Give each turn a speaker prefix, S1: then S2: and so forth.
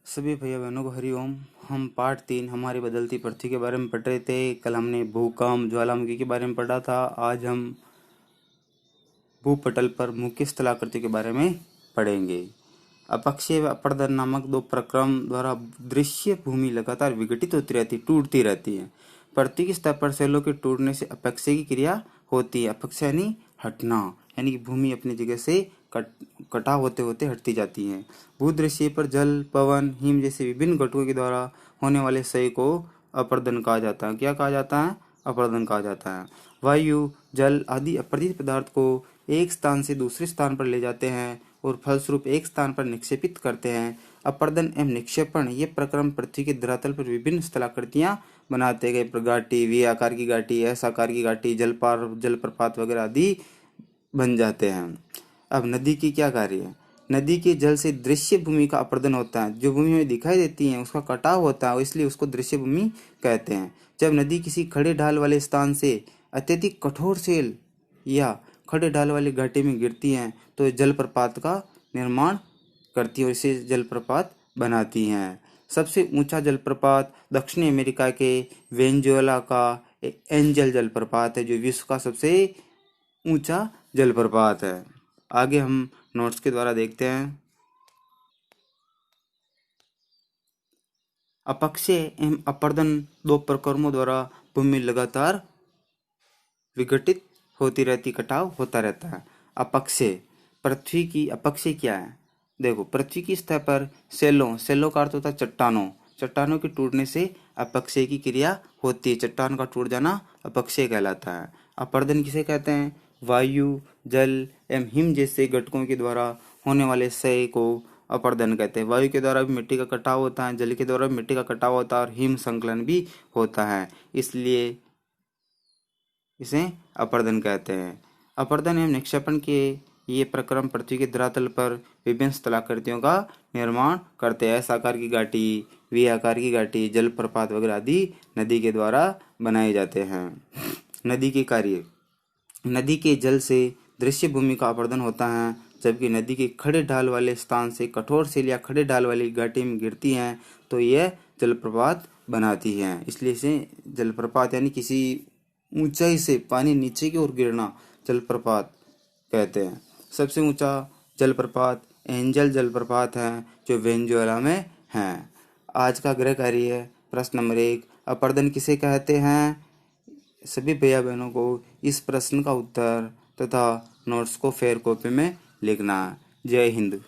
S1: सभी भैया बहनों को हरिओम। हम पार्ट 3 हमारी बदलती पृथ्वी के बारे में पढ़ रहे थे। कल हमने भूकंप ज्वालामुखी के बारे में पढ़ा था। आज हम भूपटल पर मुख्य स्थलाकृति के बारे में पढ़ेंगे। अपक्षय व अपर्दन नामक दो प्रक्रम द्वारा दृश्य भूमि लगातार विघटित होती रहती, टूटती रहती है। पृथ्वी की सतह पर सेलों के टूटने से अपक्षय की क्रिया होती है। अपक्षय यानी हटना, यानी कि भूमि अपनी जगह से कटाव होते होते हटती जाती है। भूदृश्य पर जल, पवन, हिम जैसे विभिन्न घटकों के द्वारा होने वाले क्षय को अपर्दन कहा जाता है। क्या कहा जाता है? अपर्दन कहा जाता है। वायु, जल आदि अपरिचित पदार्थ को एक स्थान से दूसरे स्थान पर ले जाते हैं और फलस्वरूप एक स्थान पर निक्षेपित करते हैं। अपर्दन एवं निक्षेपण ये प्रक्रम पृथ्वी के धरातल पर विभिन्न स्थलाकृतियां बनाते गए। घाटी, वी आकार की घाटी, एस आकार की घाटी, जलप्रपात वगैरह आदि बन जाते हैं। अब नदी की क्या कार्य है? नदी के जल से दृश्य भूमि का अपर्दन होता है। जो भूमि में दिखाई देती है उसका कटाव होता है, इसलिए उसको दृश्य भूमि कहते हैं। जब नदी किसी खड़े ढाल वाले स्थान से अत्यधिक कठोर सेल या खड़े ढाल वाली घाटी में गिरती हैं तो जलप्रपात का निर्माण करती है और इसे जलप्रपात बनाती हैं। सबसे ऊंचा जलप्रपात दक्षिणी अमेरिका के वेनेजुएला का एंजल जलप्रपात है, जो विश्व का सबसे ऊंचा जलप्रपात है। आगे हम नोट्स के द्वारा देखते हैं। अपक्षय एवं अपर्दन दो प्रक्रमों द्वारा भूमि लगातार विघटित होती रहती, कटाव होता रहता है। अपक्षय, पृथ्वी की अपक्षय क्या है? देखो, पृथ्वी की सतह पर सेलों का अर्थ होता है चट्टानों के टूटने से अपक्षय की क्रिया होती है। चट्टान का टूट जाना अपक्षय कहलाता है। अपर्दन किसे कहते हैं? वायु, जल एवं हिम जैसे घटकों के द्वारा होने वाले क्षय को अपर्दन कहते हैं। वायु के द्वारा भी मिट्टी का कटाव होता है, जल के द्वारा भी मिट्टी का कटाव होता है और हिम संकलन भी होता है, इसलिए इसे अपर्दन कहते हैं। अपर्दन एवं निक्षेपण के ये प्रक्रम पृथ्वी के धरातल पर विभिन्न स्थलाकृतियों का निर्माण करते हैं। एस आकार की घाटी, वी आकार की घाटी, जलप्रपात वगैरह आदि नदी के द्वारा बनाए जाते हैं। नदी के कार्य, नदी के जल से दृश्य भूमि का अपर्दन होता है, जबकि नदी के खड़े ढाल वाले स्थान से कठोर सेल या खड़े ढाल वाली घाटी में गिरती हैं तो यह जलप्रपात बनाती हैं। इसलिए इसे जलप्रपात यानी किसी ऊंचाई से पानी नीचे की ओर गिरना जलप्रपात कहते हैं। सबसे ऊंचा जलप्रपात एंजल जलप्रपात है, जो वेनेजुएला में है। आज का गृह कार्य है प्रश्न नंबर 1, अपर्दन किसे कहते हैं? सभी भैया बहनों को इस प्रश्न का उत्तर तथा नोट्स को फेयर कॉपी में लिखना है। जय हिंद।